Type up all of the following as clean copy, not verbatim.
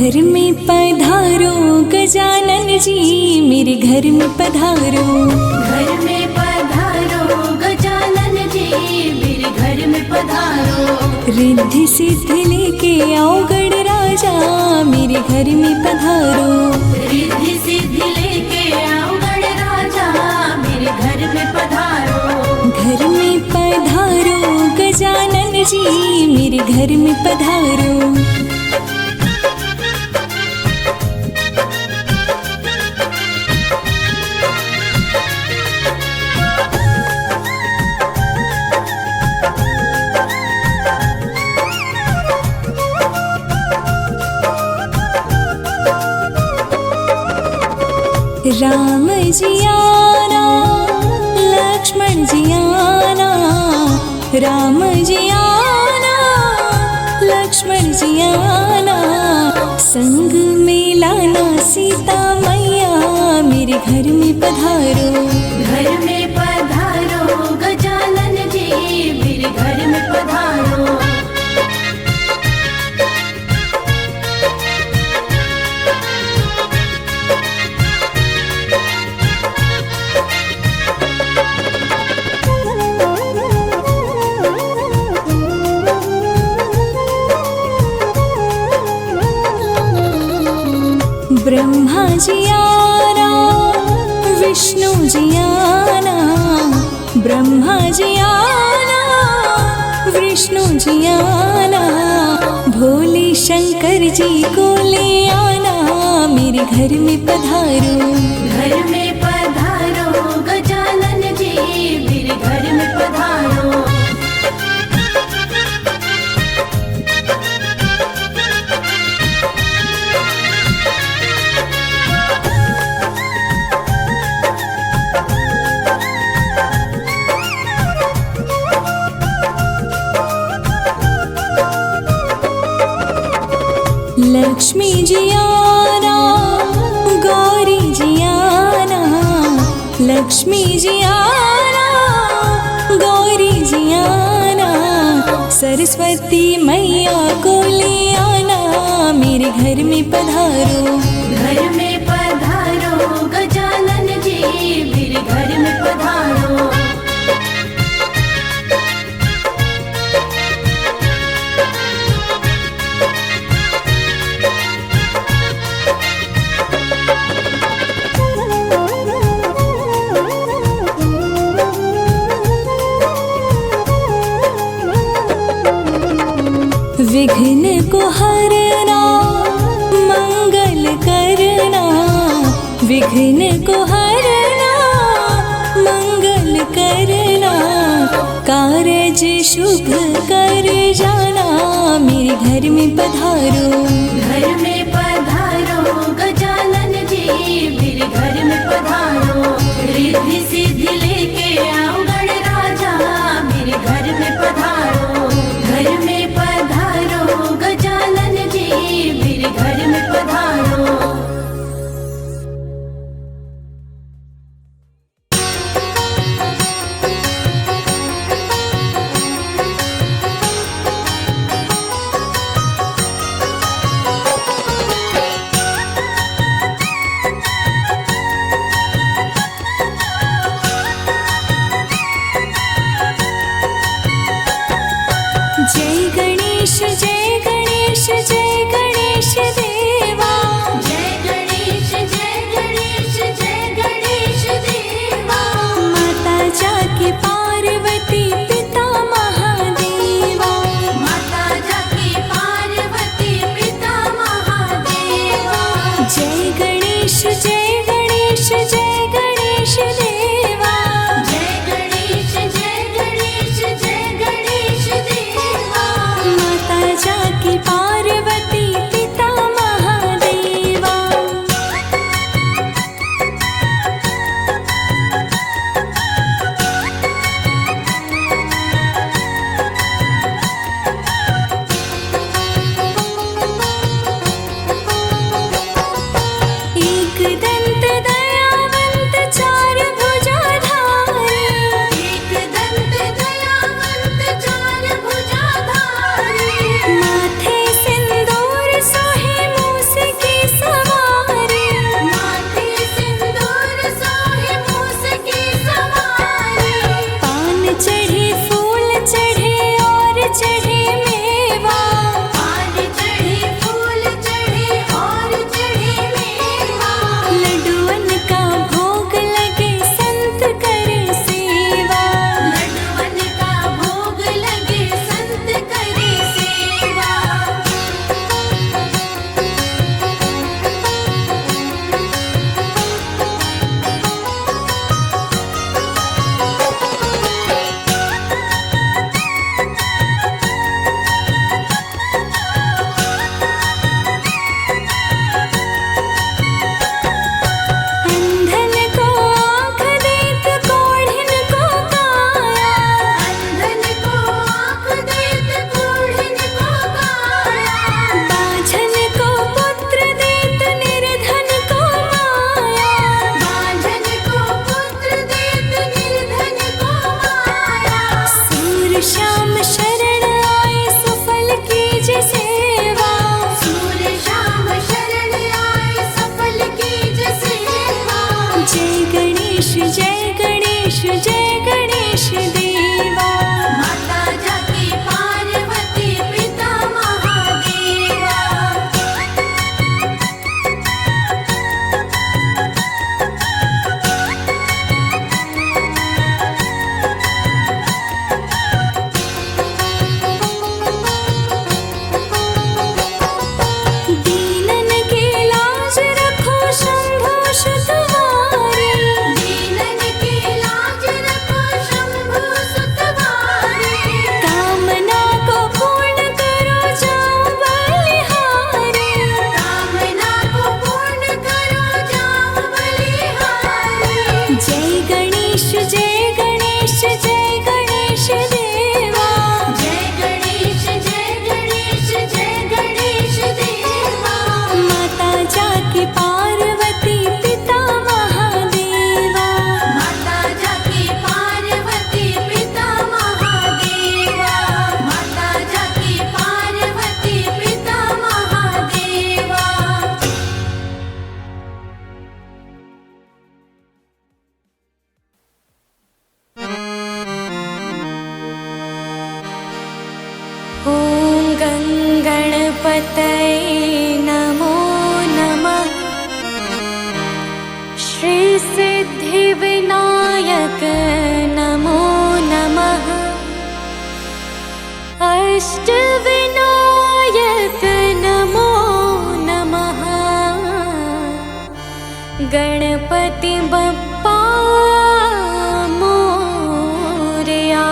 घर में पधारो गजानन जी, मेरे घर में पधारो। घर में पधारो गजानन जी, मेरे घर में पधारो। रिद्धि सिद्धि लेके आओ गण राजा, मेरे घर में पधारो। रिद्धि सिद्धि लेके आओ गण राजा, मेरे घर में पधारो। घर में पधारो गजानन जी, मेरे घर में पधारो। राम जी आना, लक्ष्मण जी आना, राम जी आना, लक्ष्मण जी आना। संग में लाना सीता मैया, मेरे घर में पधारो। घर में पधारो गजानन जी, मेरे घर में पधारो। ब्रह्मा जी आना, विष्णु जी आना, ब्रह्मा जी आना, विष्णु जी आना। भोले शंकर जी को ले आना, मेरे घर में पधारो। घर में पधारो गजानन जी, मेरे घर में पधारो। लक्ष्मी जी आना, गौरी जी आना, लक्ष्मी जी आना, गौरी जी आना। सरस्वती मैया को ले आना, मेरे घर में पधारो। घर में पधारो गजानन जी, मेरे घर में पधारो। विघ्न को हरना, मंगल करना, विघ्न को हरना, मंगल करना। कारज शुभ कर जाना, मेरे घर में पधारो। घर में पधारो गजानन जी, मेरे घर में पधारो। रिद्धि सिद्धि लेके आओ गण राजा, मेरे घर में पधारो। घर में पधारो गजानन जी, मेरे घर में पधारो। जय गणेश जय गणेश जय गणेश देव। गणपतये नमो नमः। श्री सिद्धिविनायक नमो नमः। अष्टविनायक नमो नमः। गणपति बप्पा मोरया।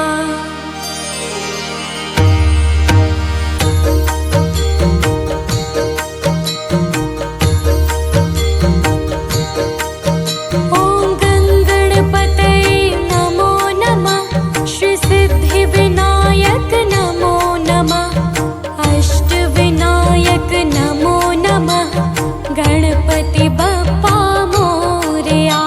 ओम गणपतये नमो नमः। श्री सिद्धिविनायक नमो नमः। अष्टविनायक नमो नमः। गणपति बप्पा मोरया।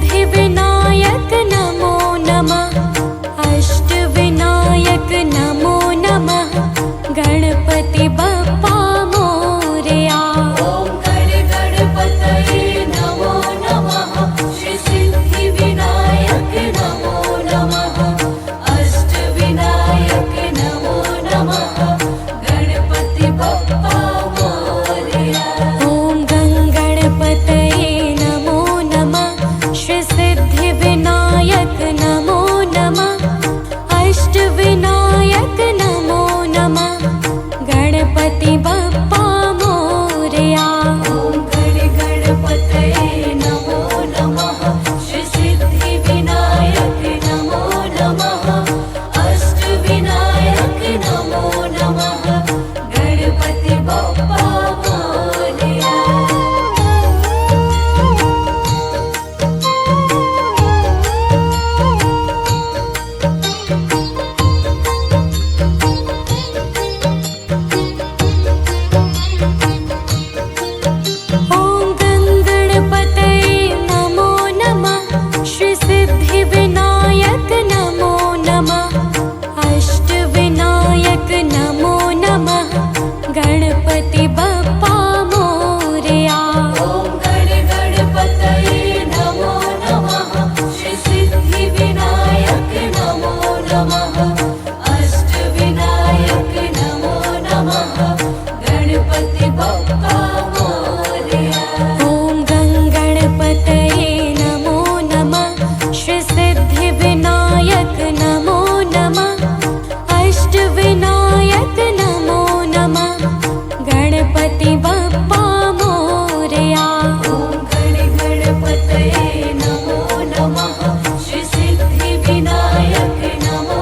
सिद्धिविनायक नमो नमः। अष्टविनायक नमो नमः। गणपति बप्पा मोरया। ॐ गणपतये नमो नमः। श्री सिद्धिविनायक नमो नमः। अष्टविनायक नमो नमः। गणपति बप्पा मोरया। ॐ गणपतये नमो नमः। श्री सिद्धिविनायक नमो नमः। अष्टविनायक नमो नमः। गणपति बप्पा मोरया। ॐ गणपतये नमो नमः। श्री सिद्धिविनायक नमो नमः। अष्टविनायक नमो नमः। गणपति बप्पा मोरया। ॐ गणपतये नमो नमः। श्री सिद्धिविनायक नमो नमः। अष्टविनायक नमो नमः। गणपति बप्पा मोरया। ॐ गणपतये नमो नमः। श्री सिद्धिविनायक नमो नमः। अष्टविनायक नमो नमः। गणपति बप्पा मोरया। ॐ गणपतये नमो नमः। श्री सिद्धिविनायक नमो नमः। अष्टविनायक नमो नमः। गणपति बप्पा मोरया। ॐ गणपतये नमो नमः। श्री सिद्धिविनायक नमो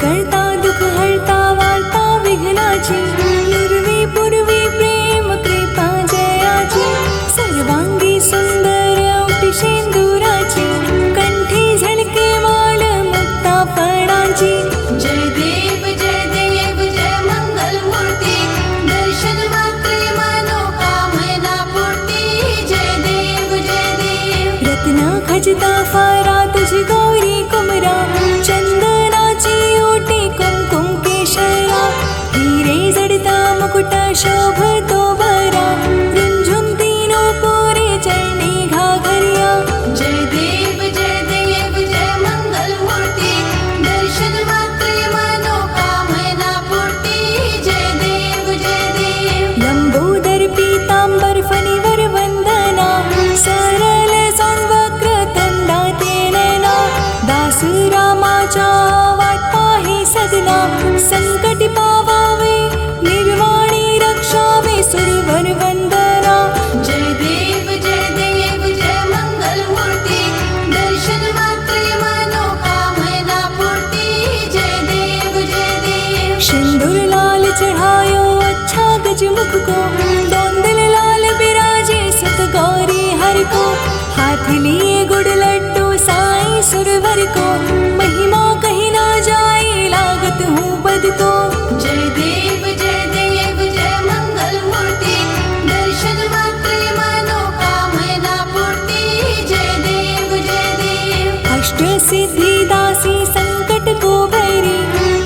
करता दुःख हरता वार्ता विघ्नाची पूर्वी पूर्वी प्रेम कृपा जयाची सर्वांगी सुंदर ओटी शेंदुराची कंठी झळके माळ मुक्ता फळांची जय देव जय मंगल मूर्ती दर्शन मात्रे मनोकामना पूर्ती जय देव रत्न खचिता फारा तुझी गौरी कुमरा चंदनाची ओटी कुमकुम केशरा हिरे जडता मुकुट शोभतो बरा रुंझुन तीनो पोरे चरणी घाघरिया जय देव जय मंगल मूर्ती दर्शन मात्रे मनोकामना पूर्ती जय देव लंबोदर पीतांबर फणीवर वंदना सरल सौंवक्र तंदाते नैना दास रामाच्या वाट पाहे सदना संकट पावावे निर्वाणी रक्षावे सुरवर वंदना जय देव जय मंगल मूर्ती दर्शन मात्रे मनोकामना पूर्ती जय देव सिंदूर लाल चढ़ायो अच्छा गजमुख को दौंदल लाल बिराजे सत गौरी हर को हाथ लिए गुड़ लड्डू साईं सुरवर को महिमा कही ना जाए लागत हूँ बद को जय देव जय मंगल मूर्ती दर्शन मात्रे मनोकामना पूर्ती जय देव अष्ट सिद्धि दासी संकट को भैरी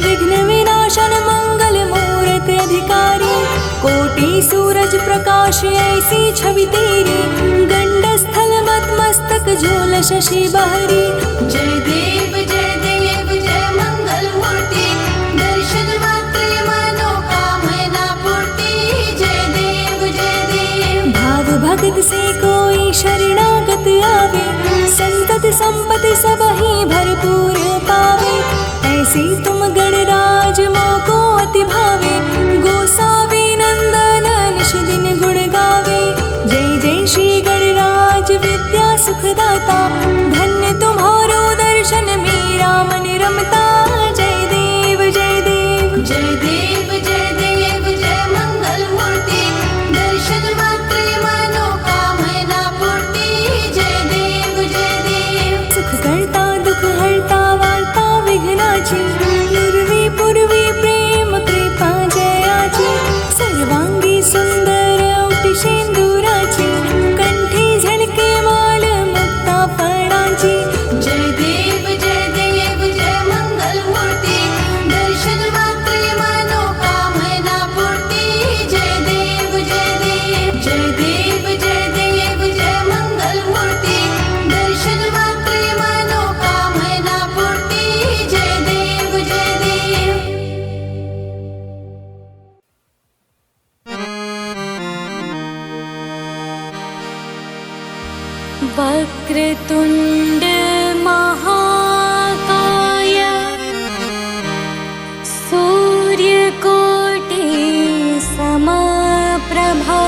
विघ्न विनाशन मंगल मूरत अधिकारी कोटि सूरज प्रकाश ऐसी छवि तेरी गंड स्थल मत मस्तक झूल शशि बहरी जय देव जय मंगल मूर्ती दर्शन मात्रे मनोकामना पूर्ती जय देव भाव भगत से कोई शरणागत आवे संतत संपत्ति सब ही भरपूर पावे ऐसे तुम गणराज मोको अति भावे गोसावी नंदन निश दिन गुण गावे जय जय श्री गणराज विद्या सुखदाता धन्य तुम्हारो दर्शन मेरा मन रमता जय देव जय मंगल मूर्ती दर्शन मात्रे मनोकामना पूर्ती जय देव सुख करता दुःख हरता वार्ता विघ्नाची पूर्वी पूर्वी प्रेम कृपा जयाची सर्वांगी सुंदर ओटी शेंदुराची कंठी झळके माळ मुक्ता फळांची जय देव जय मंगल मूर्ती दर्शन मात्रे मनोकामना पूर्ती जय देव जय मंगल मूर्ती दर्शन मात्रे मनोकामना पूर्ती जय देव वक्रतुंड महाकाय सूर्यकोटि समप्रभा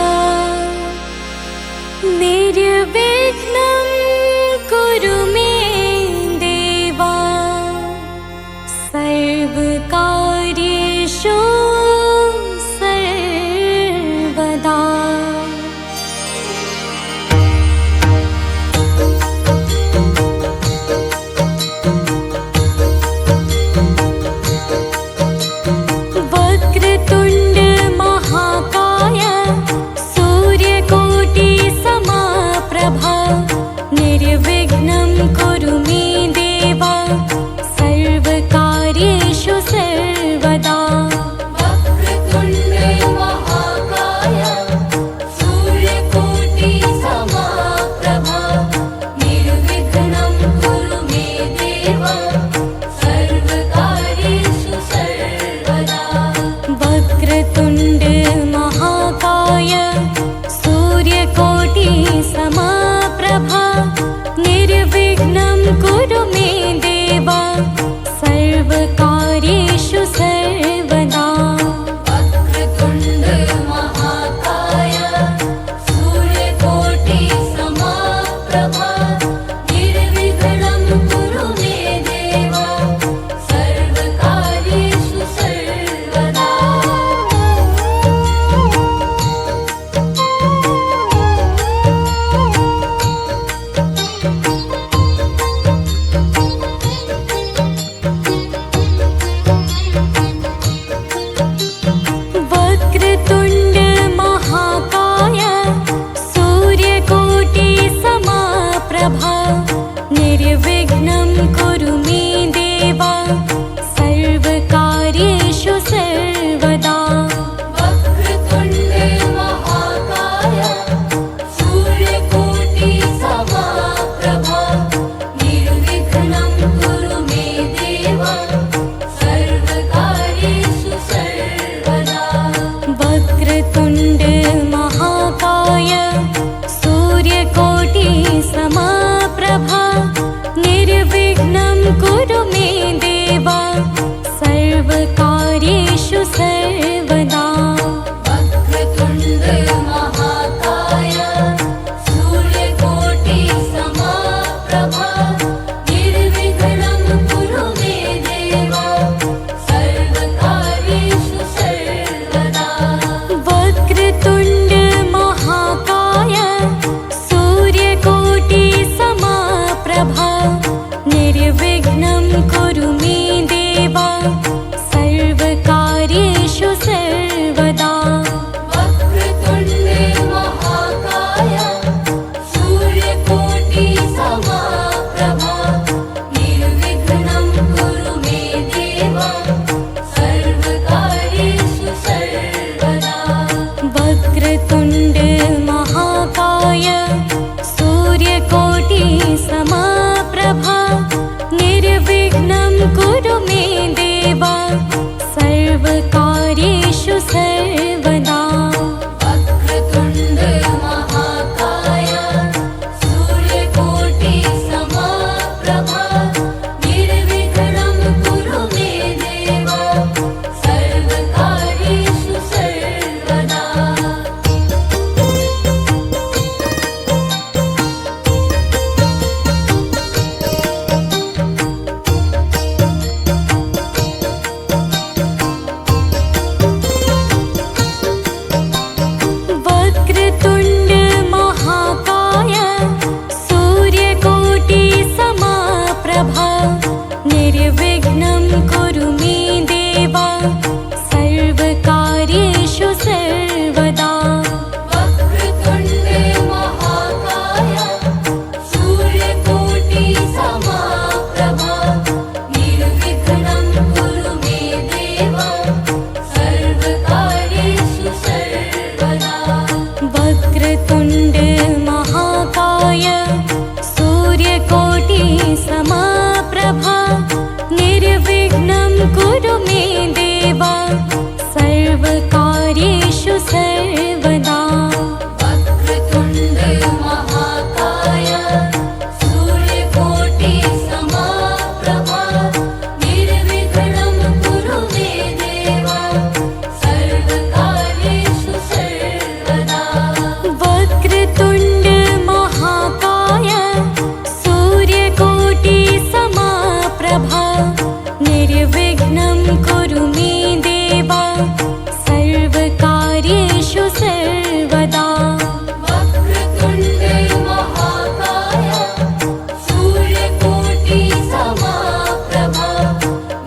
निर्विघ्नं कुरु मे देवा सर्वकार्येषु सर्वदा वक्रतुंड महाकाय सूर्यकोटि समप्रभा निर्विघ्नं कुरु मे देवा सर्वकार्येषु सर्वदा सर्वकार्येषु सर्वदा। वक्रतुण्ड महाकाय सूर्यकोटि समप्रभा निर्विघ्नं कुरु मे देव सर्वकार्येषु सर्वदा। वक्रतुण्ड महाकाय सूर्यकोटि समप्रभा निर्विघ्नं कुरु मे देव सर्वकार्येषु सर्वदा। वक्रतुण्ड महाकाय सूर्यकोटि समप्रभा निर्विघ्नं कुरु मे देव सर्वकार्येषु सर्वदा। वक्रतुण्ड महाकाय सूर्यकोटि समप्रभा निर्विघ्नं कुरु मे देव सर्वकार्येषु सर्वदा। वक्रतुण्ड महाकाय सूर्यकोटि समप्रभा निर्विघ्नं कुरु मे देव सर्वकार्येषु सर्वदा। वक्रतुण्ड महाकाय सूर्यकोटि समप्रभा निर्विघ्नं कुरु मे देव सर्वकार्येषु सर्वदा। वक्रतुण्ड महाकाय सूर्यकोटि समप्रभा निर्विघ्नं कुरु मे देव सर्वकार्येषु सर्वदा। वक्रतुण्ड महाकाय सूर्यकोटि समप्रभा निर्विघ्नं कुरु मे देव सर्वकार्येषु सर्वदा। वक्रतुण्ड महाकाय सूर्यकोटि समप्रभा निर्विघ्नं कुरु मे देव सर्वकार्येषु सर्वदा। वक्रतुण्ड महाकाय सूर्यकोटि समप्रभा निर्विघ्नं कुरु मे देव सर्वकार्येषु सर्वदा। वक्रतुण्ड महाकाय सूर्यकोटि समप्रभा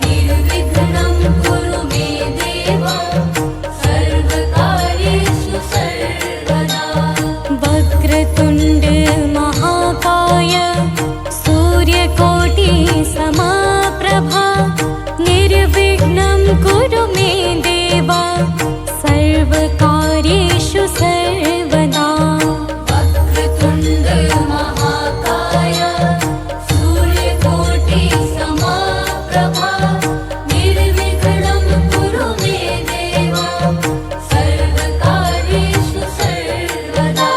निर्विघ्नं कुरु मे देव सर्वकार्येषु सर्वदा। वक्रतुण्ड महाकाय सूर्यकोटि समप्रभा निर्विघ्नं कुरु मे देव सर्वकार्येषु सर्वदा। वक्रतुण्ड महाकाय सूर्यकोटि समप्रभा निर्विघ्नं कुरु मे देव सर्वकार्येषु सर्वदा।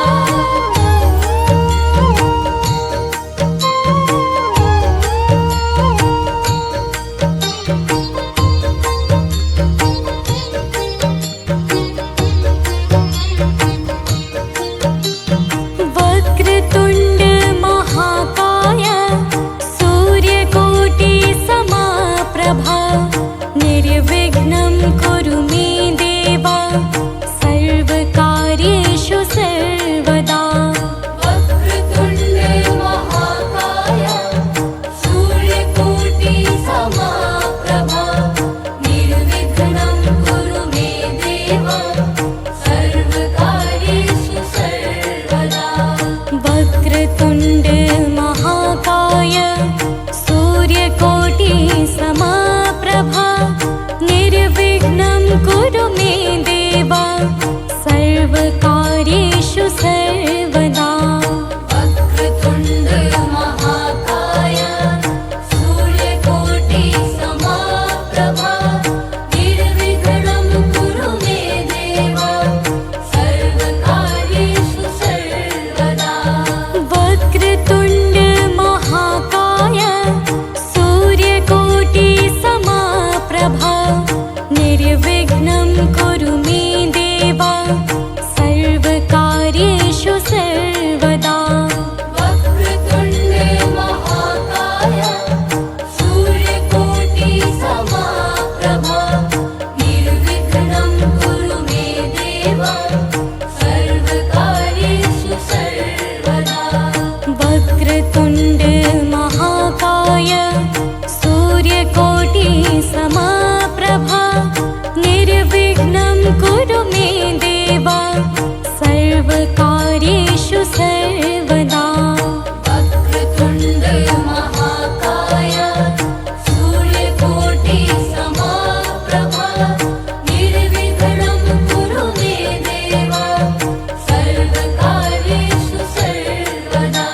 वक्रतुण्ड महाकाय सूर्यकोटि समप्रभा निर्विघ्नं कुरु मे देव सर्वकार्येषु सर्वदा। वक्रतुण्ड महाकाय सूर्यकोटि समप्रभा निर्विघ्नं कुरु मे देव सर्वकार्येषु सर्वदा। वक्रतुण्ड महाकाय सूर्यकोटि समप्रभा निर्विघ्नं कुरु निर्विघ्नं कुरु मे देव सर्वकार्येषु सर्वदा। वक्रतुण्ड महाकाय सूर्यकोटि समप्रभा निर्विघ्नं कुरु मे देव सर्वकार्येषु सर्वदा। वक्रतुण्ड महाकाय सूर्यकोटि समप्रभा निर्विघ्नं कुरु मे देव सर्वकार्येषु सर्वदा। वक्रतुण्ड महाकाय सूर्यकोटि समप्रभा निर्विघ्नं कुरु मे देव सर्वकार्येषु सर्वदा।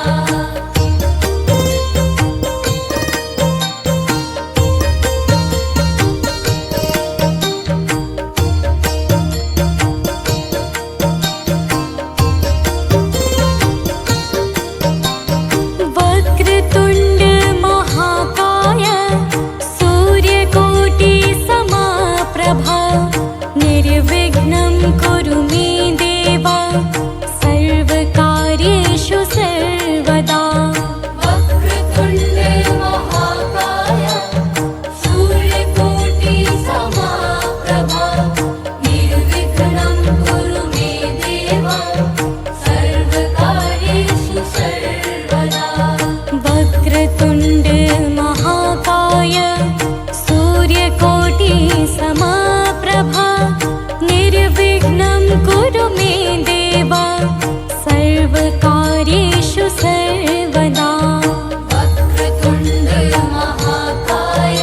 वक्रतुण्ड महाकाय सूर्यकोटि समप्रभा निर्विघ्नं कुरु मे देव सर्वकार्येषु सर्वदा। वक्रतुण्ड महाकाय सूर्यकोटि समप्रभा निर्विघ्नं कुरु मे देव सर्वकार्येषु सर्वदा। वक्रतुण्ड महाकाय सूर्यकोटि समप्रभा निर्विघ्नं कुरु मे देव सर्वकार्येषु सर्वदा। वक्रतुण्ड महाकाय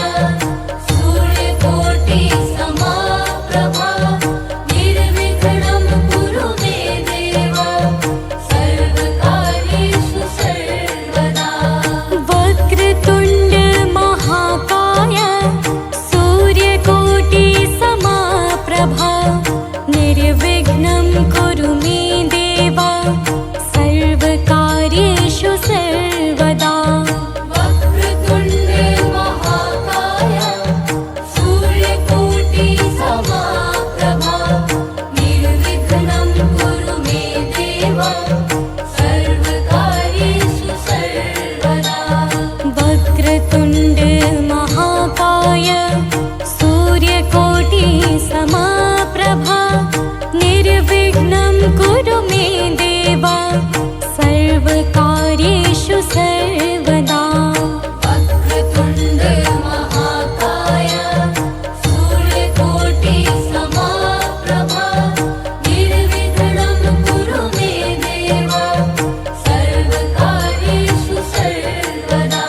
सूर्यकोटि समप्रभा निर्विघ्नं कुरु मे देव सर्वकार्येषु सर्वदा। वक्रतुण्ड महाकाय सूर्यकोटि समप्रभा निर्विघ्नं कुरु मे देव सर्वकार्येषु सर्वदा। वक्रतुण्ड महाकाय सूर्यकोटि समप्रभा निर्विघ्नं कुरु मे देव सर्वकार्येषु सर्वदा। वक्रतुण्ड महाकाय सूर्यकोटि समप्रभा निर्विघ्नं कुरु मे देव सर्वकार्येषु सर्वदा। वक्रतुण्ड महाकाय सूर्यकोटि समप्रभा निर्विघ्नं कुरु मे देव सर्वकार्येषु सर्वदा।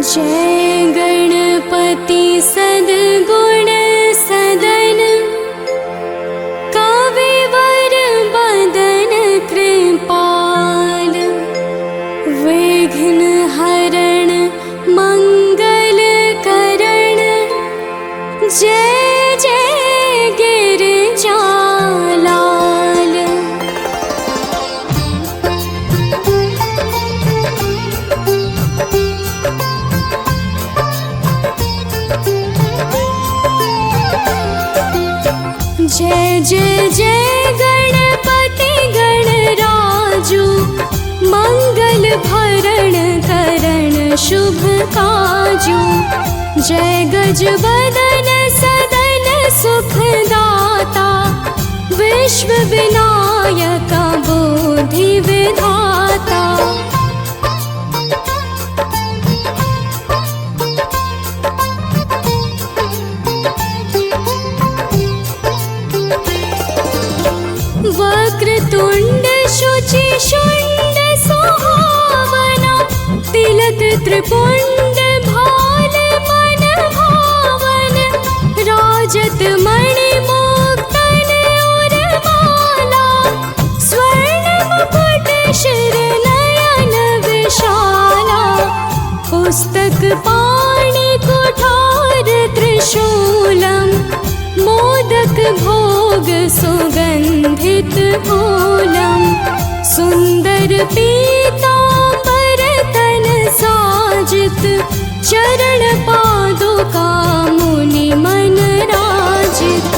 जय गणपति सद्गुण सदन कविवर बदन कृपाल विघ्न हरण मंगल करण जय जय गिरिजालाल। जय जय जय गणपति गणराजू मंगल भरण करण शुभ काजू। जय गजबदन सदन सुखदाता विश्व विनायक बुद्धि विधाता। वक्रतुण्ड शुचि शुण्ड सुहावना तिलक त्रिपुण्ड भाल मन भावन। राजत मणि मुक्तन उर्माला स्वर्ण मुकुट शिर नयन विशाला। पुस्तक पाणि कुठार त्रिशूलम् मोदक भोग सुगन्धित फूलम्। सुंदर पीतांबर तन साजित, चरण पादुका मुनि मन राजित।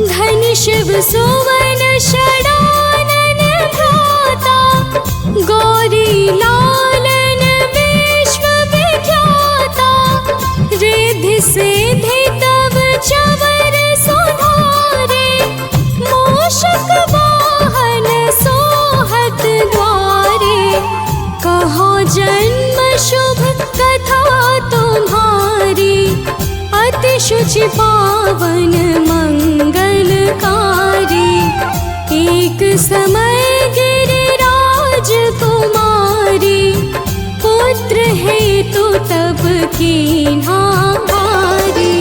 धन्य शिव सुवन षडानन भ्राता, गौरी लालन विश्व विख्याता। रिद्धि सिद्धि तब चवर सुधारे, मूषक वाहन सोहत द्वारे। कहो जन्म शुभ कथा तुम्हारी, अति शुचि पावन मंगलकारी। एक समय गिरिराज कुमारी, पुत्र हेतु तब कीन्हा भारी।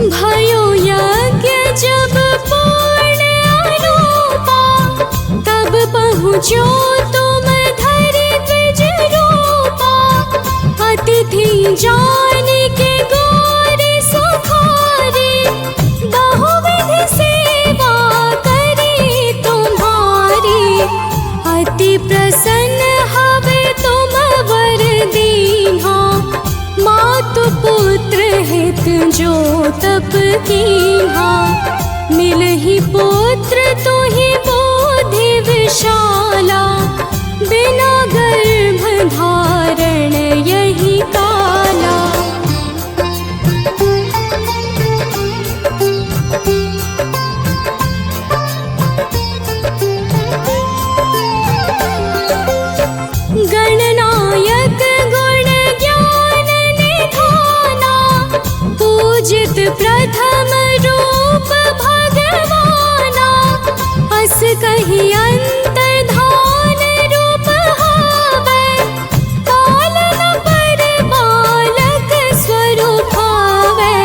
भयो यज्ञ जब पूर्ण अनुपा, तब पहुँचो तुम धरि द्विज रूपा। अतिथि जानि के गौरी सुखारी, बहुविधि सेवा करी तुम्हारी। अति प्रसन्न हवे तुम वर दीन्हा, मातु पुत्र हित जो तप कीन्हा। मिलहि पुत्र तुहि बोधि विशाला, बिना गर्भ धारण यही काला। गणनायक गुण ज्ञान निधाना, पूजित प्रथम रूप भगवाना। अस कहि अंतर्धान रूप हावै, पालन पर बालक स्वरूप हावै।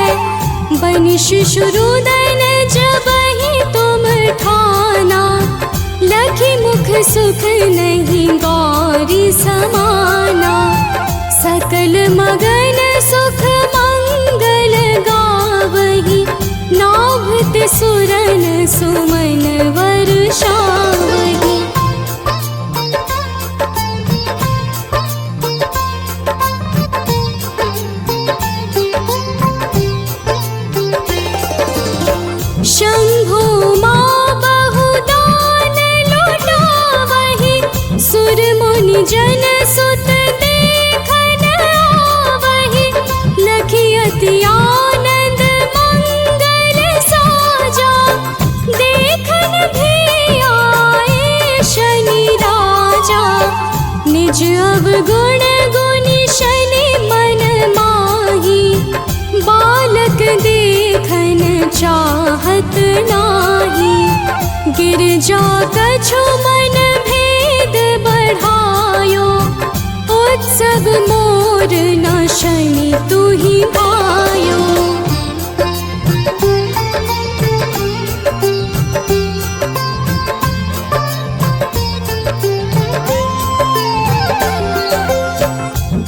बनि शिशुरुदन जबहि तुम ठाना, लखि मुख सुख नहीं गौरी समाना। सकल मगन सुख मंगल गावहि, नाभत सुरन सुमन वर्षावहि। शंभु मां बहुदान लुटावहि, सुर मुनि जन सुत देखन आवहि। लखि अति आनंद मंगल साजा, देखन भी आए शनि राजा। निज अवगुण गुनि शनि मन माही, बालक देखन चाहत नाही। गिरजा कछु मन भेद बढ़ायो, उत्सव मोर न शनि तुहि भायो।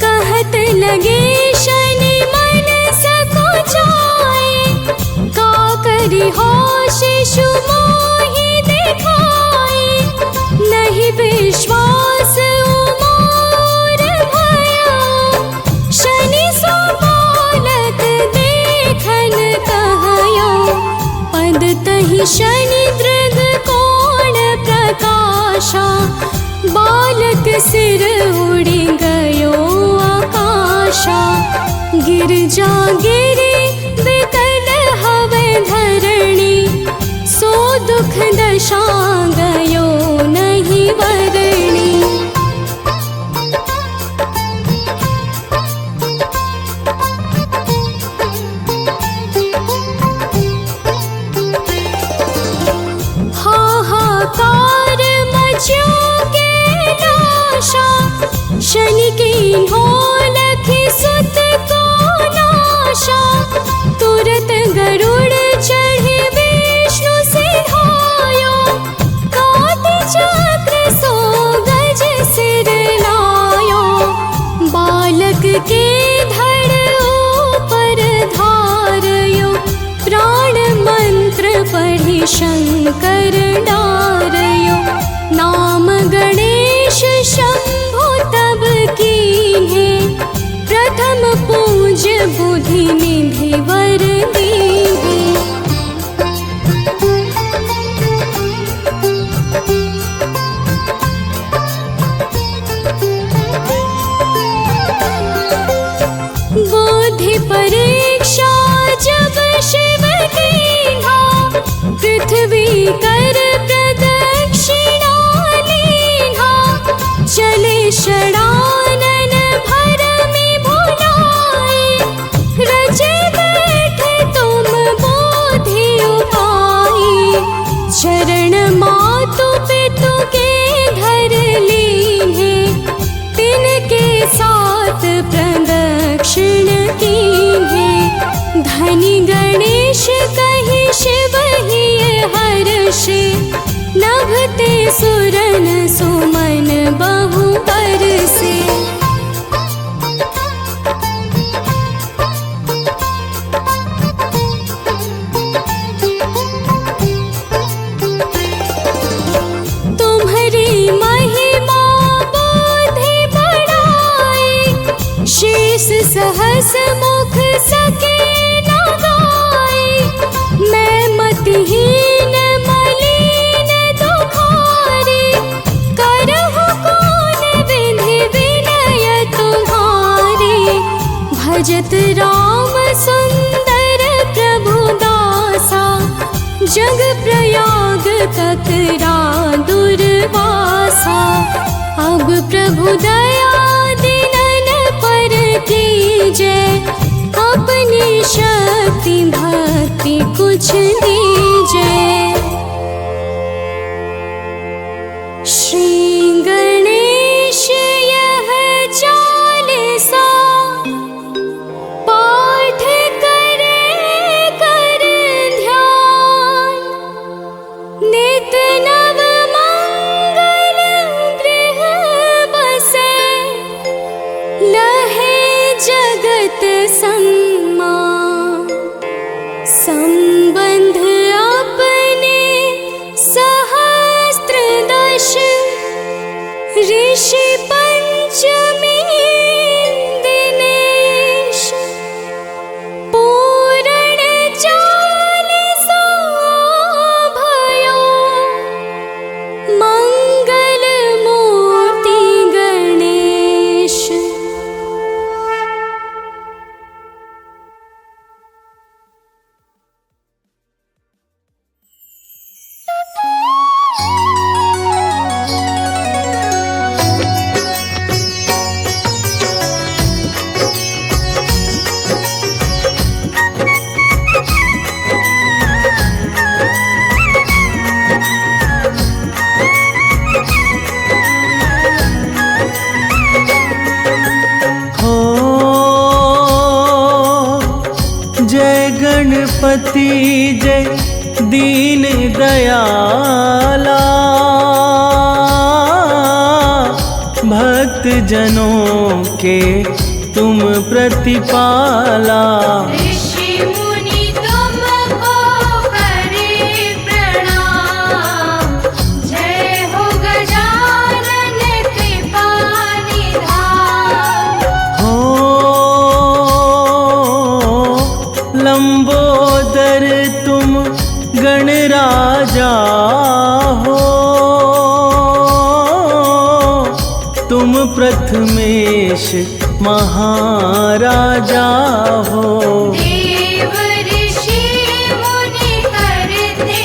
कहत लगे शनि मन सकुचाए, का करि हो शिशु मोहि दिखाए। नहीं विश्वास उमोर भयो, शनि सो बालक देखन कहयो। पद तहि शनि दृग कोण प्रकाशा, बालक सिर उड़ि गयो आकाशा। गिरजा गिरि विकल हवै धरणी, सो दुख दशा गयो नहीं वरणी। हाहाकार मच्यो के नाशा, शनि कीन्हो लखि सुत को नाशा। शंकर डारयो, नाम गणेश शंभु तब कीन्हे, प्रथम पूज्य बुद्धि निधि वर दीन्हे। बुद्धि परीक्षा जब शिव कीन्हा, पृथ्वी कर प्रदक्षिणा लीन्हा, चले षडानन भरमि भुलाए, रचे बैठे तुम बोधि उपाय, चरण मातु पितु के धर लीन्हे, तिनके साथ प्रदक्षिण कीन्हे। धनि गणेश कहि शिव हिय हर्षे, नभते सुरन सुमन बहु बरसे। तुम्हरी महिमा बुद्धि बढ़ाई, शेष सहस मुख सके न गाई, मैं मतिहीन मलिन दुखारी, करहु कौन विधि विनय तुम्हारी। भजत राम सुंदर प्रभु दासा, जग प्रयाग ककरा दुर्वासा। अब प्रभु दया दीनन पर कीजय, अपनी शक्ति भक्ति कुछ दीजय। श्री गणेश यह चालीसा, पाठ करे कर ध्यान, नित नव मंगल गृह बसे, लहे जगत सम्मान। संबंध अपने सहस्त्र दश, ऋषि पंचमी दिनेश, पूरण चालीसा भयो, मंगल मूर्ति गणेश। गणपति जय दीन दयाला, भक्त जनों के तुम प्रतिपाला। ऋषि मुनि तुमको करे प्रणाम, जय हो गजानन कृपा निधान। हो लंबोदर तुम गणराजा हो, तुम प्रथमेश महाराजा हो। देव ऋषि मुनि करते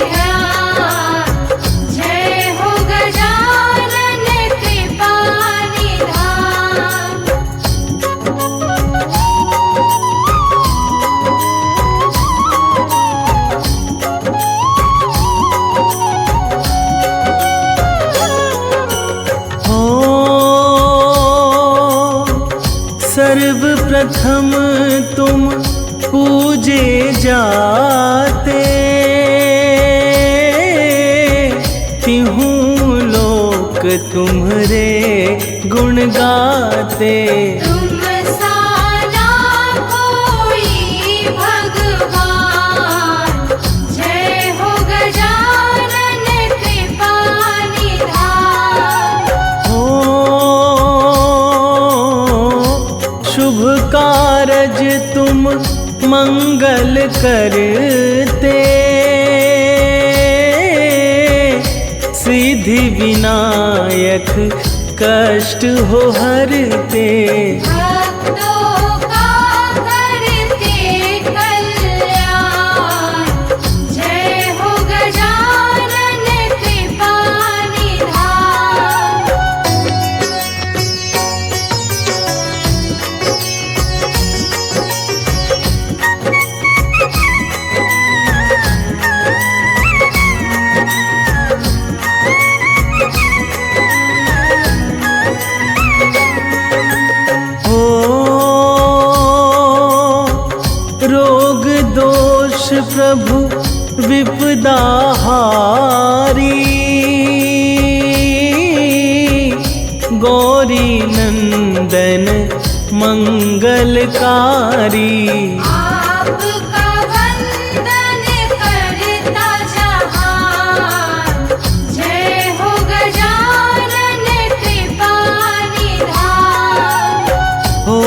ध्यान, जय हो गजानन कृपा निधान। सर्वप्रथम तुम पूजे जाते, तिहूँ लोक तुम्हारे गुण गाते। तुम साला कोई भगवान, जय हो करते, सिद्धि विनायक कष्ट हो हरते। भक्तों का करते कल्याण, जय हो गजानन कृपा निधान। रोग दोष प्रभु विपदा हारी, गौरी नंदन मंगलकारी। आपका वंदन करता जहान, जय हो गजानन कृपा निधान। हो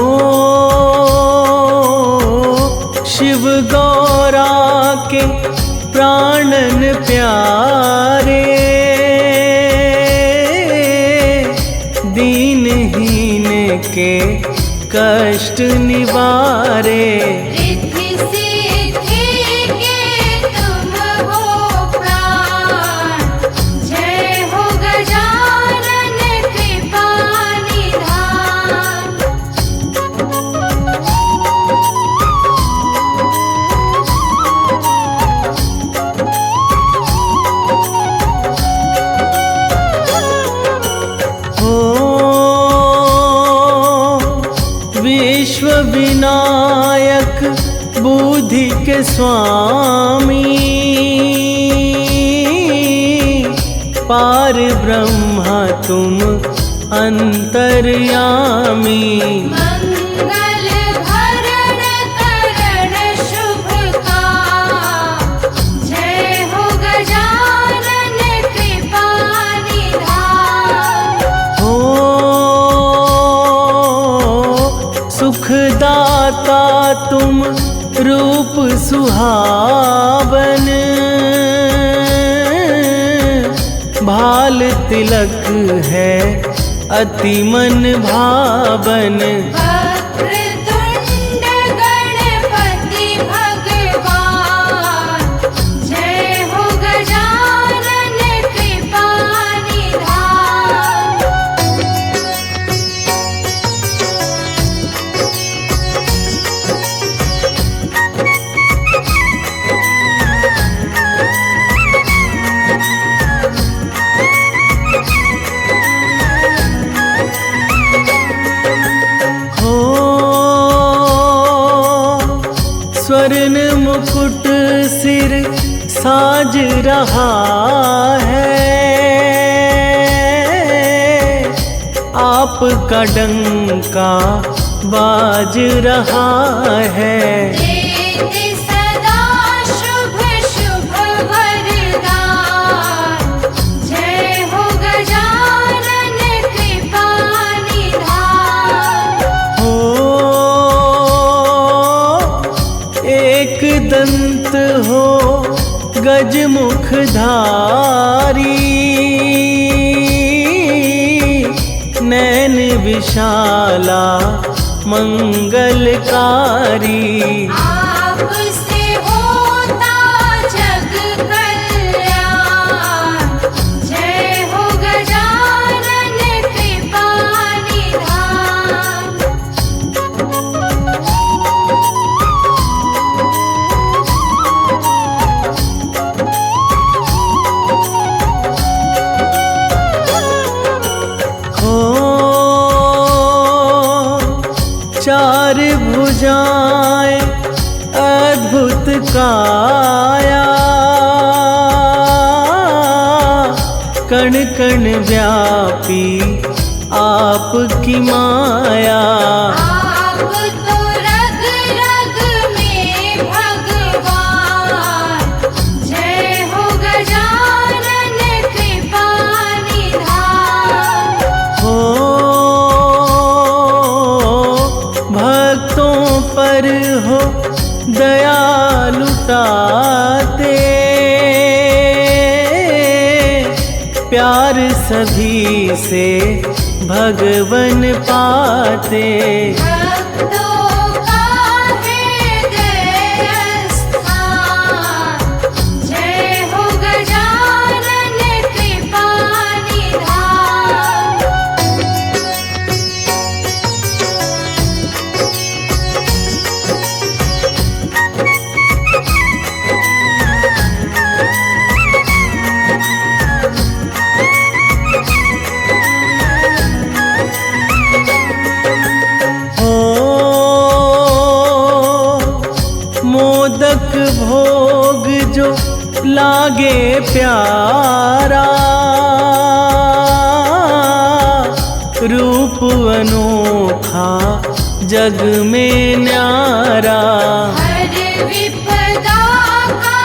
शिव गौरा के प्राणन प्यारे, दीनहीन के कष्ट निवारे। रिद्धि सिद्धि के तुम हो प्राण, जय हो गजानन कृपा निधान। विश्व विनायक बुद्धि के स्वामी, पार ब्रह्मा तुम अंतर्यामी। मंगल भरण करण शुभ काम, जय हो गजानन कृपा निधान। हो सुखदाता तुम रूप सुहावन, भाल तिलक है अति मन भावन। वक्रतुंड गणपति भगवान, जय हो गजानन कृपा निधान। स्वर्ण मुकुट सिर साज रहा है, आपका डंका बाज रहा है। देते सदा शुभ शुभ वरदान, जय हो गजानन कृपा निधान। हो एक दंत हो गजमुखधारी, नैन विशाला मंगलकारी। आपसे होता जग कल्याण, जय हो गजानन कृपा निधान। चार भुजाएं अद्भुत काया, कण कण व्यापी आपकी माया। आप तो रग रग में भगवान, जय हो गजानन कृपा निधान। हो भक्तों पर हो दयालु प्यार सभी से भगवन पाते। भक्तों का हृदय स्थान, जय हो गजानन कृपा निधान। मोदक भोग जो लागे प्यारा, रूप अनोखा जग में न्यारा। हर विपदा का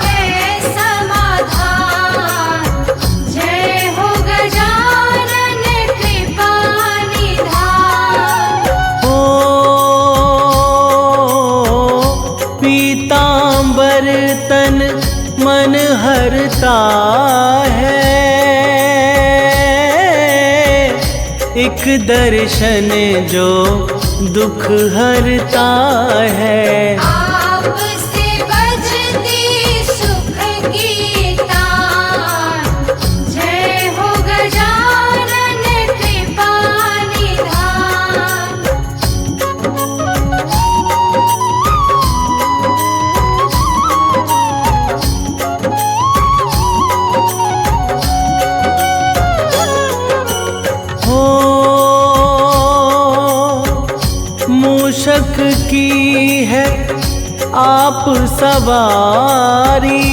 है समाधान, जय हो गजानन कृपा निधान। ओ पीतांबर तन मन हरता है, एक दर्शन जो दुख हरता है। आपसे बजती सुख की तान, जय हो गजानन कृपा निधान। हो मूषक की है आप सवारी,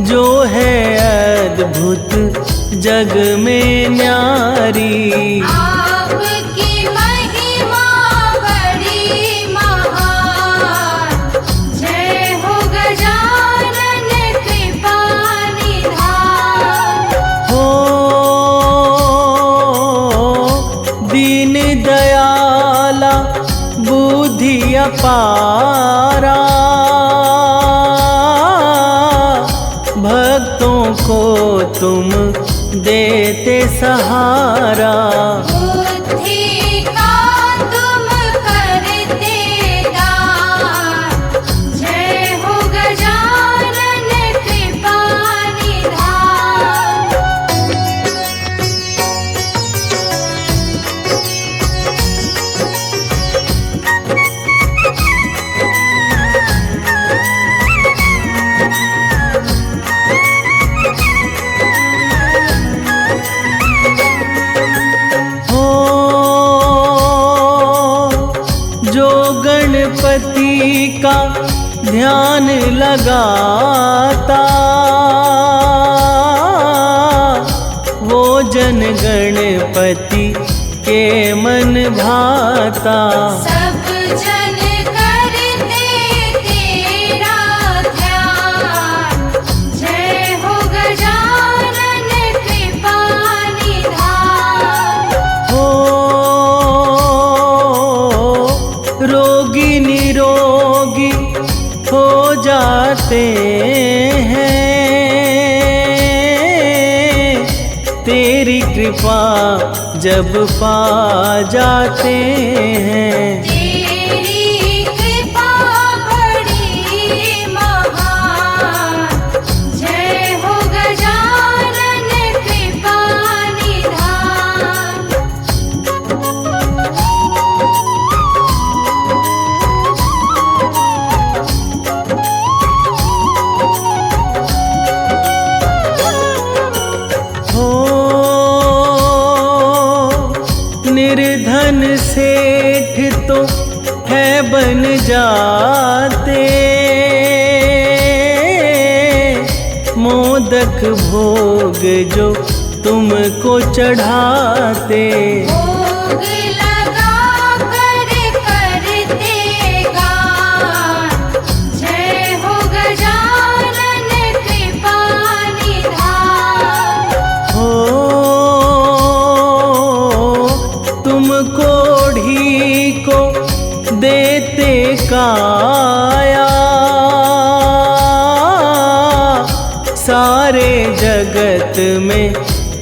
जो है अद्भुत जग में न्यारी। आपकी महिमा बड़ी महान, जय हो गजानन कृपा निधान। हो दीन दयाला बुद्धि अपारा, भक्तों को तुम देते सहारा। बुद्धि का तुम करते दान, जय हो गजानन कृपा निधान। हो जो गणपति का ध्यान लगाता, वो जन गणपति के मन भाता। सब जन करते तेरा ध्यान, जय हो गजानन कृपा निधान। हो रोगी निरोगी हो जाते हैं, तेरी कृपा जब पा जाते हैं। तेरी कृपा बड़ी महान, जय हो गजानन कृपा निधान। हो निर्धन सेठ तो है बन जाते, मोदक भोग जो तुमको चढ़ाते। भोग लगा कर करते गान, जय हो गजानन कृपा निधान। हो तुमको ढी को देते काया, जगत में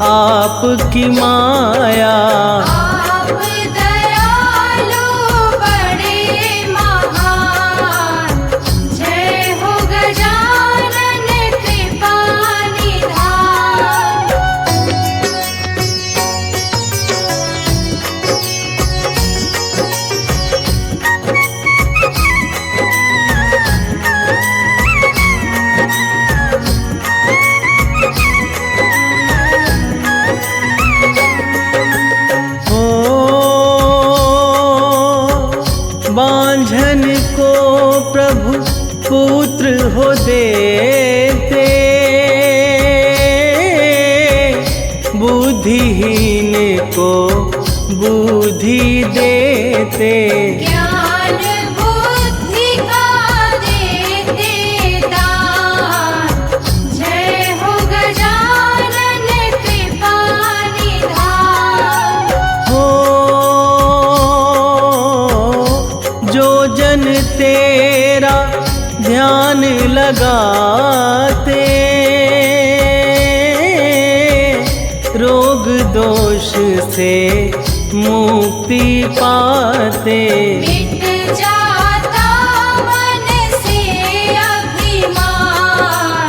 आपकी माया। आप दयालु बड़े महान, जय हो गजानन कृपा निधान। बांझन को प्रभु पुत्र हो देते, बुद्धिहीन को बुद्धि देते। ज्ञान बुद्धि का देते दान, जय हो गजानन कृपा निधान। हो जो जन तेरा ध्यान लगाते, रोग दोष से मुक्ति पाते। मिट जाता मन से अभिमान,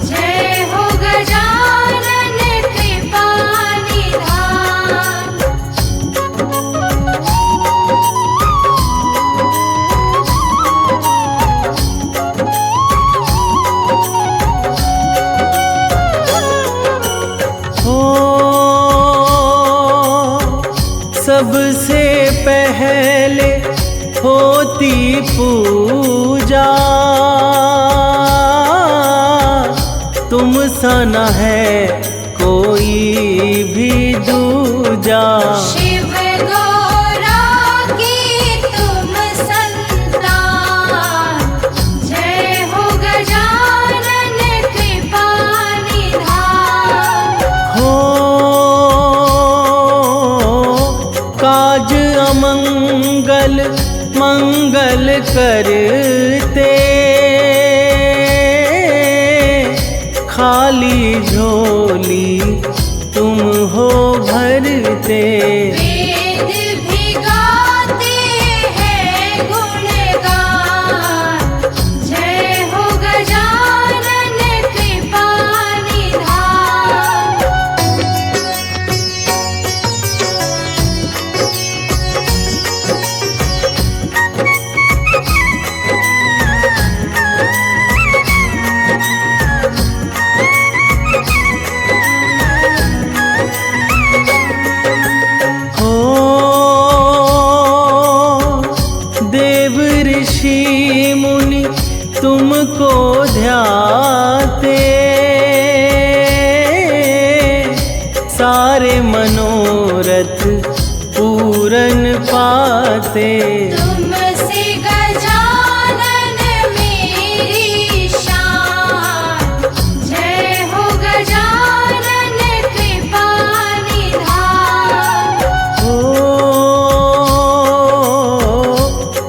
जय हो गजानन कृपा निधान। सबसे पहले होती पूजा, तुम सा न है कोई भी दूजा। शिव गौरा की तुम संतान, जय हो गजानन कृपा निधान। हो काज अमंगल मंगल करते, खाली झोली तुम हो भरते। वेद भी गाते हैं गुणगान, जय हो गजानन कृपा निधान। देव ऋषि मुनि तुमको ध्याते, सारे मनोरथ पूरन पाते। तुमसे गजानन मेरी शान, जय हो गजानन कृपा निधान। हो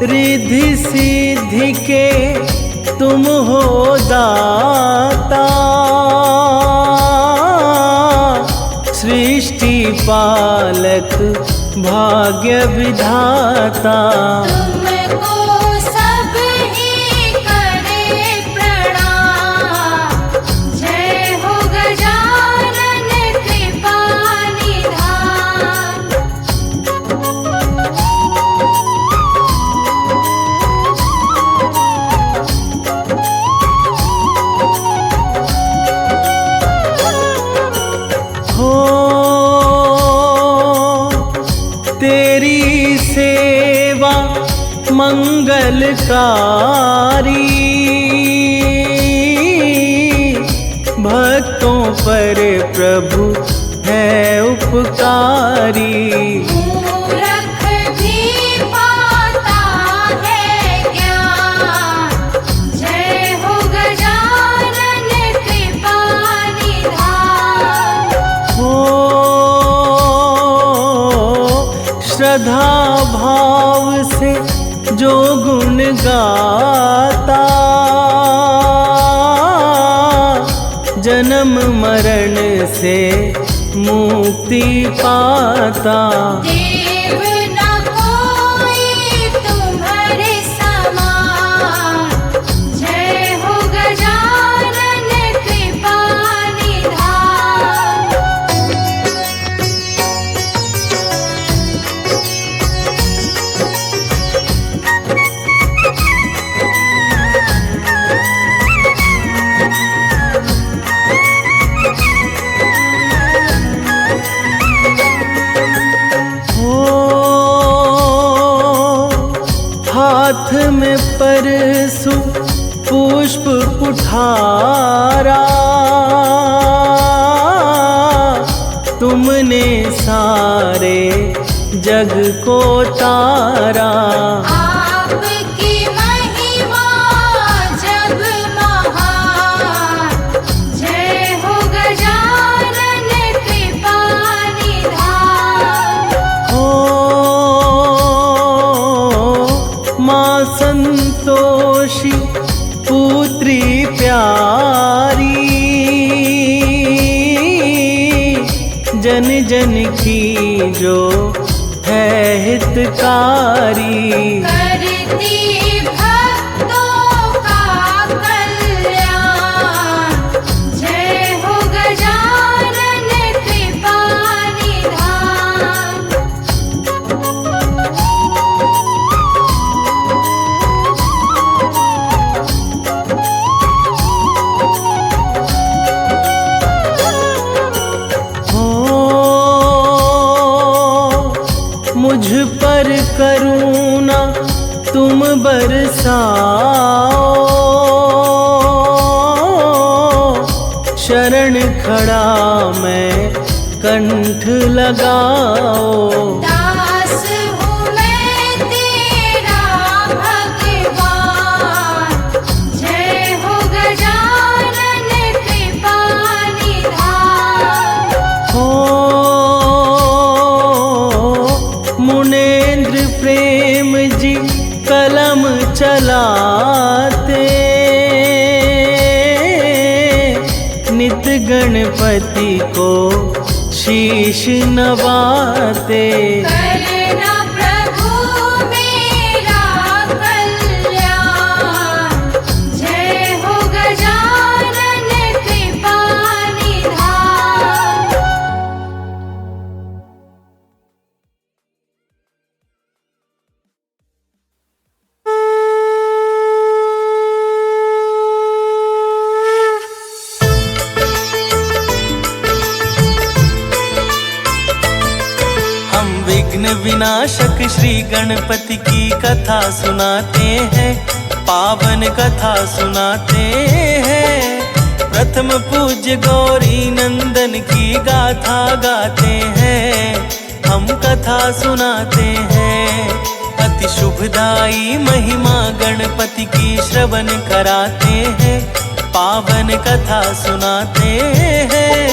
रिद्धि सिद्धि के तुम हो दाता, सृष्टि पालक भाग्य विधाता। तुमको सब ही करे प्रणाम, जय हो गजानन कृपा निधान। हो तेरी सेवा मंगलकारी, भक्तों पर प्रभु है उपकारी। मूरख भी पाता है ज्ञान, जय हो गजानन कृपा निधान। हो श्रद्धा भाव से जो गुण गाता, जन्म मरण से मुक्ति पाता। देव न कोई तुम्हारे समान, जय हो गजानन कृपा निधान। हाथ में परशु पुष्प उठारा, तुमने सारे जग को तारा। आपकी महिमा जग महान, जय हो गजानन कृपा निधान। माँ संतोषी पुत्री प्यारी, जन जन की जो है हितकारी। करती भक्तों का कल्याण, जय हो गजानन कृपा निधान। मुझ पर करुणा तुम बरसाओ, शरण खड़ा मैं कंठ लगाओ। दास हूँ मैं तेरा भगवान, जय हो गजानन कृपा निधान। मुनेन्द्र प्रेम जी कलम चलाते, नित गणपति को शीश नवाते। करना प्रभु मेरा कल्याण, जय हो गजानन कृपा निधान। विघ्न विनाशक श्री गणपति की कथा सुनाते हैं, पावन कथा सुनाते हैं। प्रथम पूज्य गौरी नंदन की गाथा गाते हैं, हम कथा सुनाते हैं। अति शुभदाई महिमा गणपति की श्रवण कराते हैं, पावन कथा सुनाते हैं।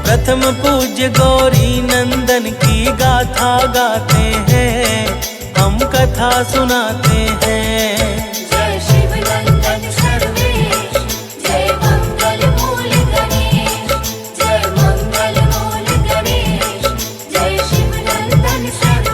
प्रथम पूज्य गौरी नंदन की गाथा गाते हैं, हम कथा सुनाते हैं। जय शिव नंदन सर्वेश, जय मंगल मूल गणेश, जय मंगल मूल गणेश, जय शिव नंदन सर्वेश।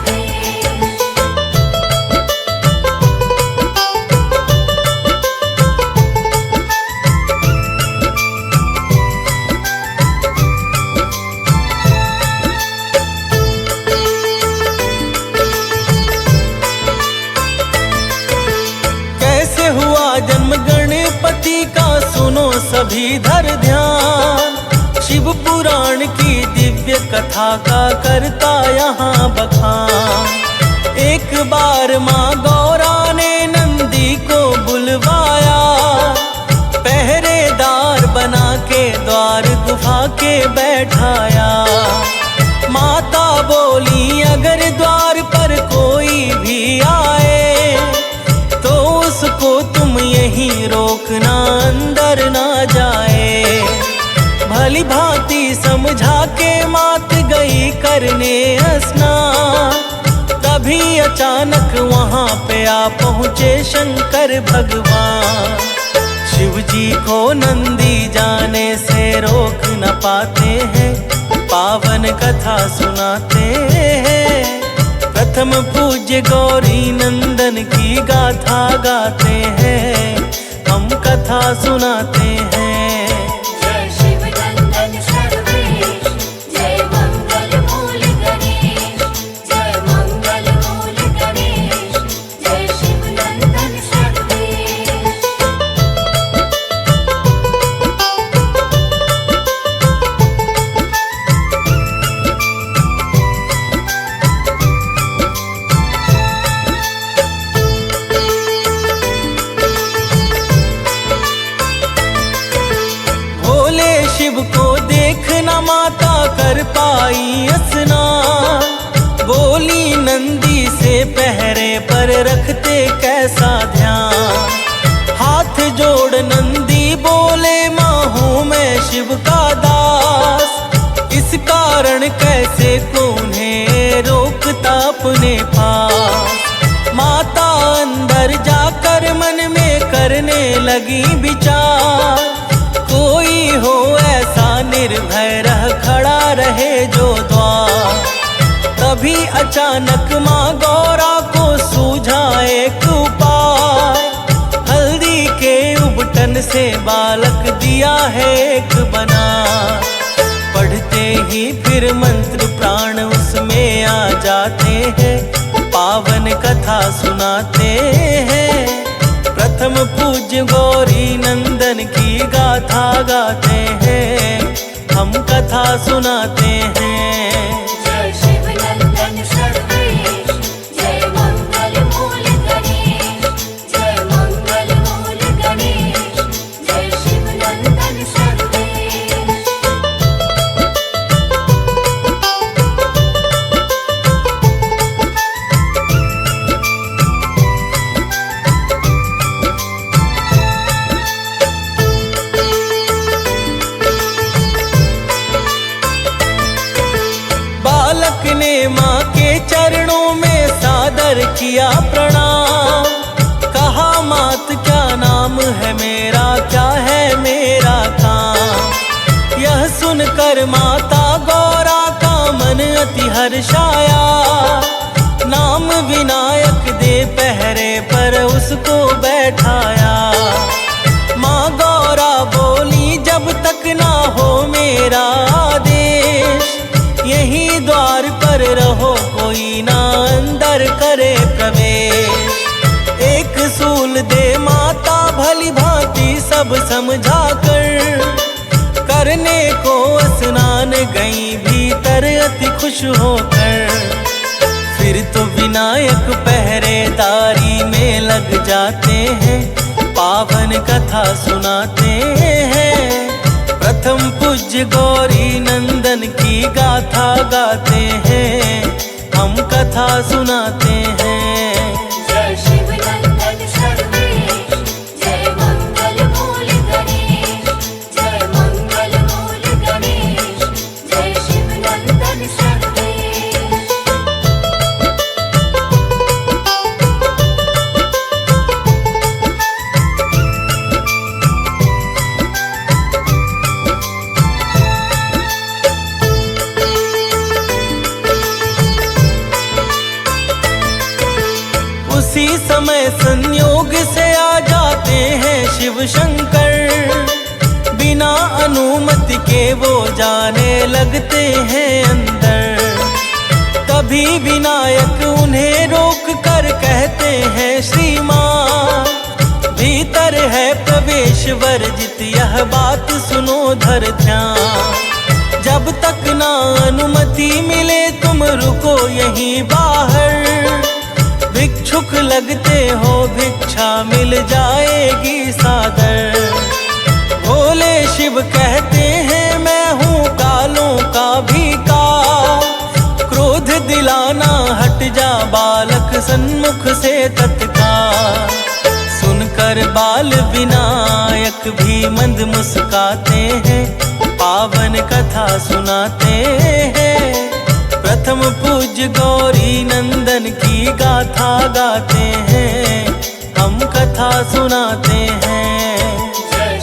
जन्म गणपति का सुनो सभी धर ध्यान, शिव पुराण की दिव्य कथा का करता यहाँ बखान। एक बार माँ गौरा ने नंदी को बुलवाया, पहरेदार बना के द्वार गुफा के बैठाया। माता बोली अगर द्वार पर कोई भी आए तो उसको तुम यहीं रोकना, अंदर ना जाए। भली भांति समझा के मात गई करने स्नान, तभी अचानक वहाँ पे आ पहुँचे शंकर भगवान। शिव शिव जी को नंदी जाने से रोक न पाते हैं, पावन कथा सुनाते हैं। प्रथम पूज्य गौरी नंदन की गाथा गाते हैं, हम कथा सुनाते हैं। जय शिव नंदन सर्वेश, जय मंगल मूल गणेश, जय मंगल मूल गणेश, जय शिव नंदन सर्वेश। भोले शिव को देखना माता कर पाई स्नान, बोली नंदी से पहरे पर रखते कैसा ध्यान। हाथ जोड़ नंदी बोले माँ हूँ मैं शिव का दास, इस कारण कैसे कोन्हे रोकता अपने पास। माता अंदर जाकर मन में करने लगी विचार, कोई हो ऐसा निर्भय रह खड़ा रहे जो द्वार। तभी अचानक माँ गौरा को सूझा एक उपाय, हल्दी के उबटन से बालक दिया है एक बना। पढ़ते ही फिर मंत्र प्राण उसमें आ जाते हैं, पावन कथा सुनाते हैं। प्रथम पूज्य गौरी नंदन की गाथा गाते हैं, हम कथा सुनाते हैं। जय शिव नंदन सर्वेश, जय मंगल मूल गणेश, जय मंगल मूल गणेश, जय शिव नंदन सर्वेश। बालक ने माँ के चरणों में सादर किया प्रणाम, कहा मात क्या नाम है मेरा, क्या है मेरा काम। यह सुनकर माता गौरा का मन अति हर्षाया, नाम विनायक दे पहरे पर उसको बैठाया। माँ गौरा बोली जब तक ना हो मेरा आदेश, यहीं द्वार पर रहो कोई ना अंदर करे प्रवेश। एक सूल दे माता भली भांति सब समझा कर, करने को स्नान गई भीतर अति खुश होकर। फिर तो विनायक पहरेदारी में लग जाते हैं, पावन कथा सुनाते हैं। प्रथम पूज्य गौरी नंदन की गाथा गाते हैं, हम कथा सुनाते हैं। जय शिव नंदन सर्वेश, जय मंगल मूल गणेश, जय मंगल मूल गणेश, जय शिव नंदन सर्वेश। उसी समय संयोग से आ जाते हैं शिव शंकर, बिना अनुमति के वो जाने लगते हैं अंदर। तभी विनायक उन्हें रोक कर कहते हैं श्रीमान, भीतर है प्रवेश वर्जित यह बात सुनो धर ध्यान। जब तक ना अनुमति मिले तुम रुको यहीं बाहर, भिक्षुक लगते हो भिक्षा मिल जाएगी सादर। भोले शिव कहते हैं मैं हूँ कालों का भीकार, क्रोध दिलाना हट जा बालक सन्मुख से तत्काल। सुनकर बाल विनायक भी मंद मुस्काते हैं, पावन कथा सुनाते हैं। प्रथम पूज्य गौरी नंदन की गाथा गाते हैं, हम कथा सुनाते हैं। जय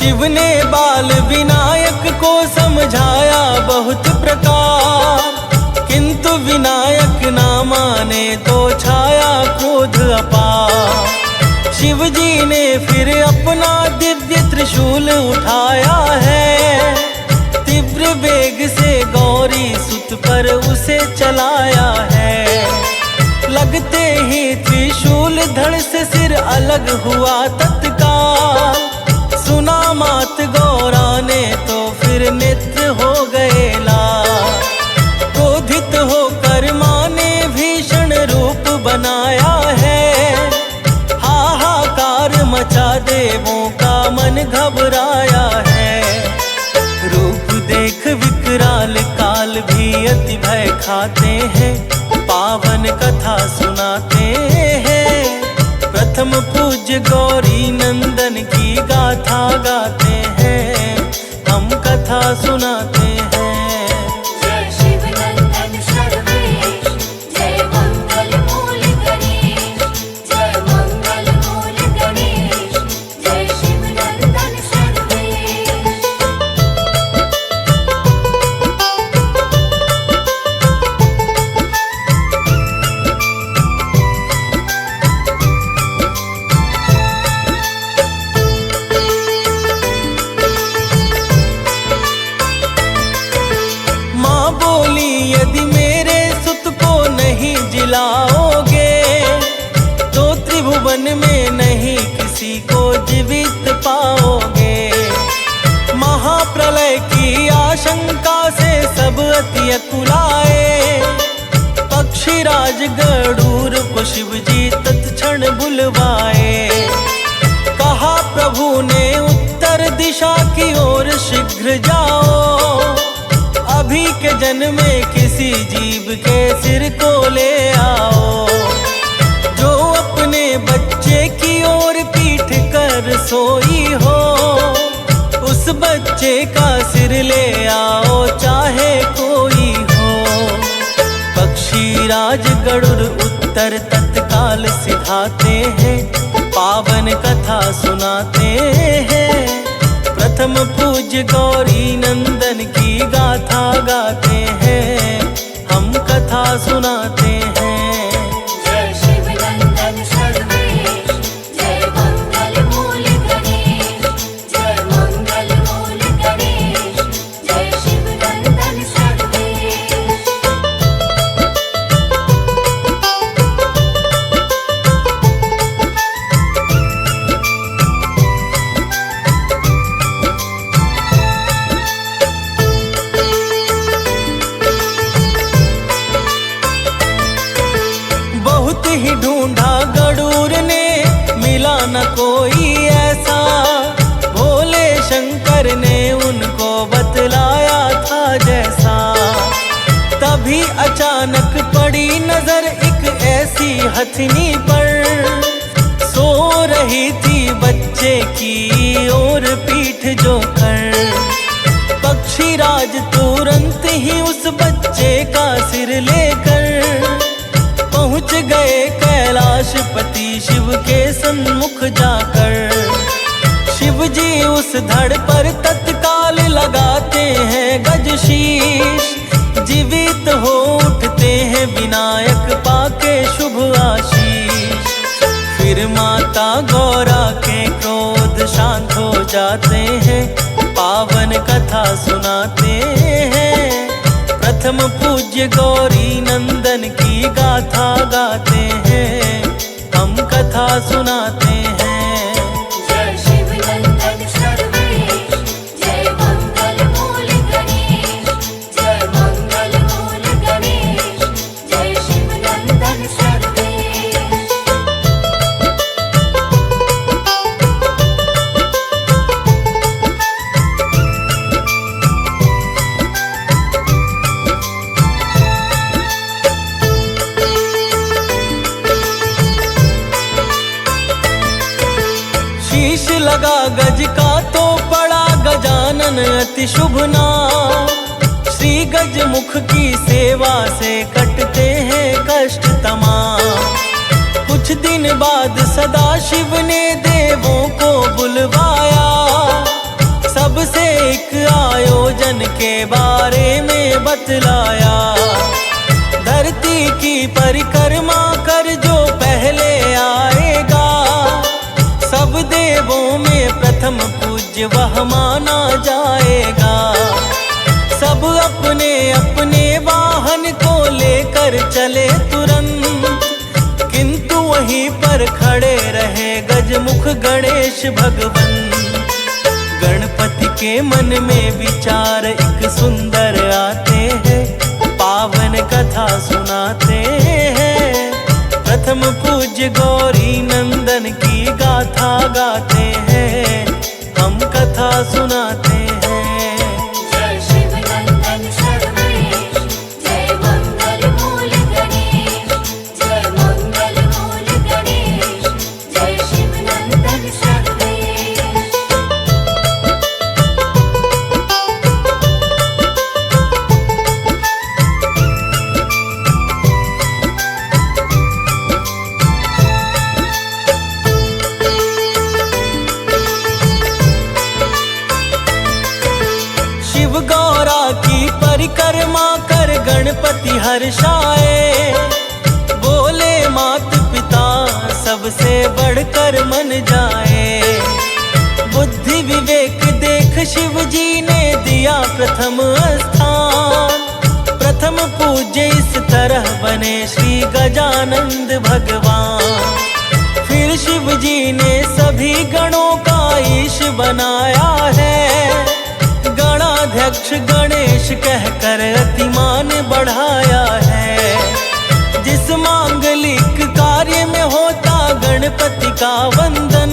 शिव ने बाल विनायक को समझाया बहुत प्रकार, किंतु विनायक ना माने तो छाया क्रोध अपार। शिव जी ने फिर अपना दिव्य त्रिशूल उठाया है, तीव्र वेग से गौरी सुत पर उसे चलाया है। लगते ही त्रिशूल धड़ से सिर अलग हुआ तत्काल, सुना मात गौरा ने तो फिर नेत्र हो गए लाल। क्रोधित होकर मां ने भीषण रूप बनाया है, हाहाकार मचा देवों का मन घबराया है। रूप देख विकराल काल भी अति भय खाते हैं, पावन कथा सुनाते हैं। प्रथम पूज्य गौरी नंदन की गाथा गाते हैं, हम कथा सुनाते हैं। जय शिव नंदन सर्वेश, जय मंगल मूल गणेश, जय मंगल मूल गणेश, जय शिव नंदन सर्वेश। माँ बोली यदि मेरे सुत को नहीं जिलाओगे तो त्रिभुवन में नहीं किसी को जीवित पाओगे। महाप्रलय की आशंका से सब अति अकुलाए, पक्षीराज गरुड़ को शिव जी तत्क्षण बुलवाए। कहा प्रभु ने उत्तर दिशा की ओर शीघ्र जाओ, अभी के जन्म में किसी जीव के सिर को ले आओ। जो अपने बच्चे की ओर पीठ कर सोई हो, उस बच्चे का सिर ले आओ चाहे कोई हो। पक्षीराज गरुड़ उत्तर तत्काल सिधाते हैं, पावन कथा सुनाते हैं। प्रथम पूज्य गौरी नंदन की गाथा गाते हैं, हम कथा सुनाते हैं। जय शिव नंदन सर्वेश, जय मंगल मूल गणेश, जय मंगल मूल गणेश, जय शिव नंदन सर्वेश। बहुत ही ढूंढा गरुड़ ने, मिला न कोई ऐसा। भोले शंकर ने उनको बतलाया था जैसा। तभी अचानक पड़ी नजर एक ऐसी हथनी पर, सो रही थी बच्चे की ओर पीठ जो कर। पक्षीराज तुरंत ही उस बच्चे का सिर लेकर पहुंच गए कैलाशपति शिव के सन्मुख जाकर। शिव जी उस धड़ पर तत्काल लगाते हैं गजशीश, जीवित हो उठते हैं विनायक पाके शुभ आशीष। फिर माता गौरा के क्रोध शांत हो जाते हैं, पावन कथा सुनाते हैं। प्रथम पूज्य गौरी नंदन की गाथा गाते हैं, हम कथा सुनाते हैं। जय शिव नंदन सर्वेश, जय मंगल मूल गणेश, जय मंगल मूल गणेश, जय शिव नंदन सर्वेश। शीश लगा गज का तो पड़ा गजानन अति शुभ नाम। श्री गज मुख की सेवा से कटते हैं कष्ट तमाम। कुछ दिन बाद सदा शिव ने देवों को बुलवाया, बतलाया। धरती की परिक्रमा कर जो पहले आएगा, सब देवों में प्रथम पूज्य वह माना जाएगा। सब अपने अपने वाहन को लेकर चले तुरंत, किंतु वहीं पर खड़े रहे गजमुख गणेश भगवन। गणपति के मन में विचार एक सुंदर आते हैं, पावन कथा सुनाते हैं। प्रथम पूज्य गौरी नंदन की गाथा गाते हैं, हम कथा सुनाते हैं। जय शिव नंदन सर्वेश, जय मंगल मूल गणेश, जय मंगल मूल गणेश, जय शिव नंदन सर्वेश। शिव गौरा की परिक्रमा कर गणपति हर्षाए, बोले मात पिता सबसे बढ़कर मन जाए। बुद्धि विवेक देख शिव जी ने दिया प्रथम स्थान, प्रथम पूज्य इस तरह बने श्री गजानंद भगवान। फिर शिव जी ने सभी गणों का ईश बनाया है, गणाध्यक्ष गणेश कहकर अतिमान बढ़ाया है। जिस मांगलिक कार्य में होता गणपति का वंदन,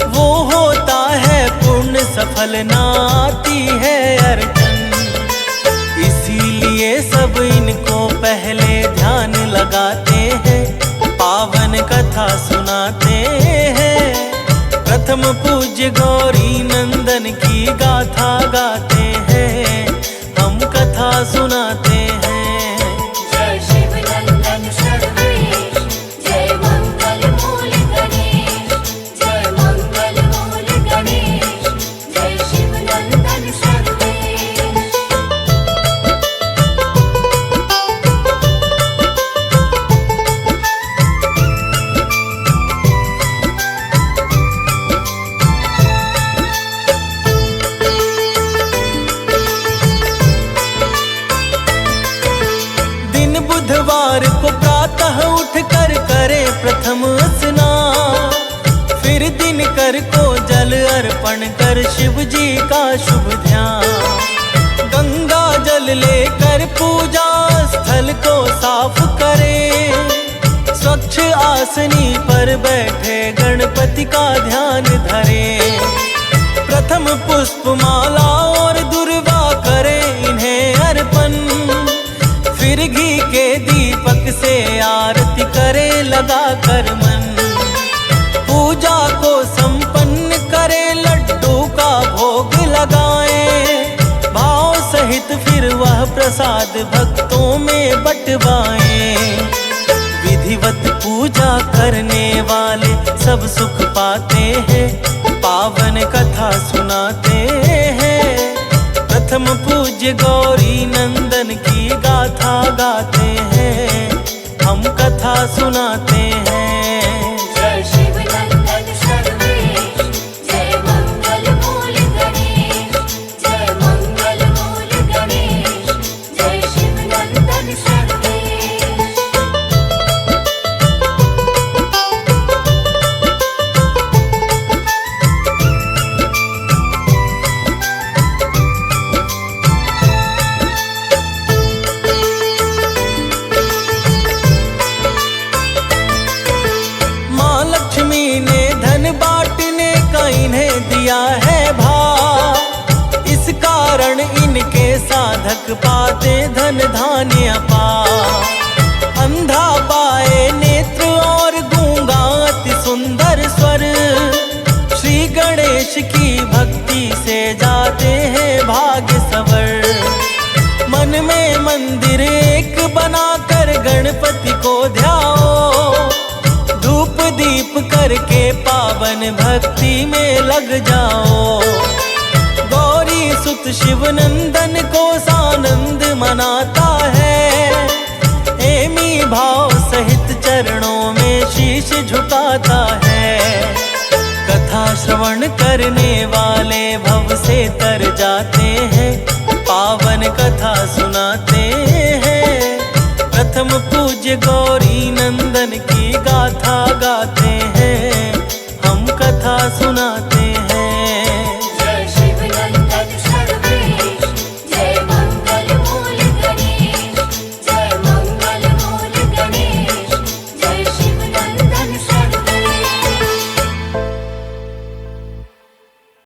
वो होता है पूर्ण सफल, नाती है अर्चन। इसीलिए सब इनको पहले ध्यान लगाते हैं, पावन कथा सुनाते हैं। प्रथम पूज्य गौरी नंदन की गाथा गाते हैं, हम कथा सुनाते हैं। जय शिव नंदन सर्वेश, जय मंगल मूल गणेश, जय मंगल मूल गणेश, जय शिव नंदन सर्वेश। बुधवार को प्रातः उठ कर करे प्रथम स्नान, फिर दिनकर को जल अर्पण कर शिव जी का शुभ ध्यान। गंगा जल लेकर पूजा स्थल को साफ करे, स्वच्छ आसनी पर बैठे गणपति का ध्यान धरे। प्रथम पुष्प माला और दुर्वा करे इन्हें अर्पण, फिर घी के दीपक से आरती करे लगा कर मन। पूजा को संपन्न करे, लड्डू का भोग लगाए, भाव सहित फिर वह प्रसाद भक्तों में बंटवाए। विधिवत पूजा करने वाले सब सुख पाते हैं, पावन कथा सुनाते हैं। प्रथम पूज्य गौरी नंदन की गाथा गाते हैं, हम कथा सुनाते हैं। जय शिव नंदन सर्वेश, जय मंगल मूल गणेश, जय मंगल मूल गणेश, जय शिव नंदन सर्वेश। इन्हें दिया है भाव, इस कारण इनके साधक पाते धन धान्य अपार। अंधा पाए नेत्र और गूंगा अति सुंदर स्वर, श्री गणेश की भक्ति से जाते हैं भाग्य सवर। मन में मंदिर एक बनाकर गणपति को ध्याओ, धूप दीप करके पावन भक्ति में लग जाओ। गौरी सुत शिव नंदन को सानंद श्रवण करने वाले भव से तर जाते हैं, पावन कथा सुनाते हैं। प्रथम पूज्य गौरी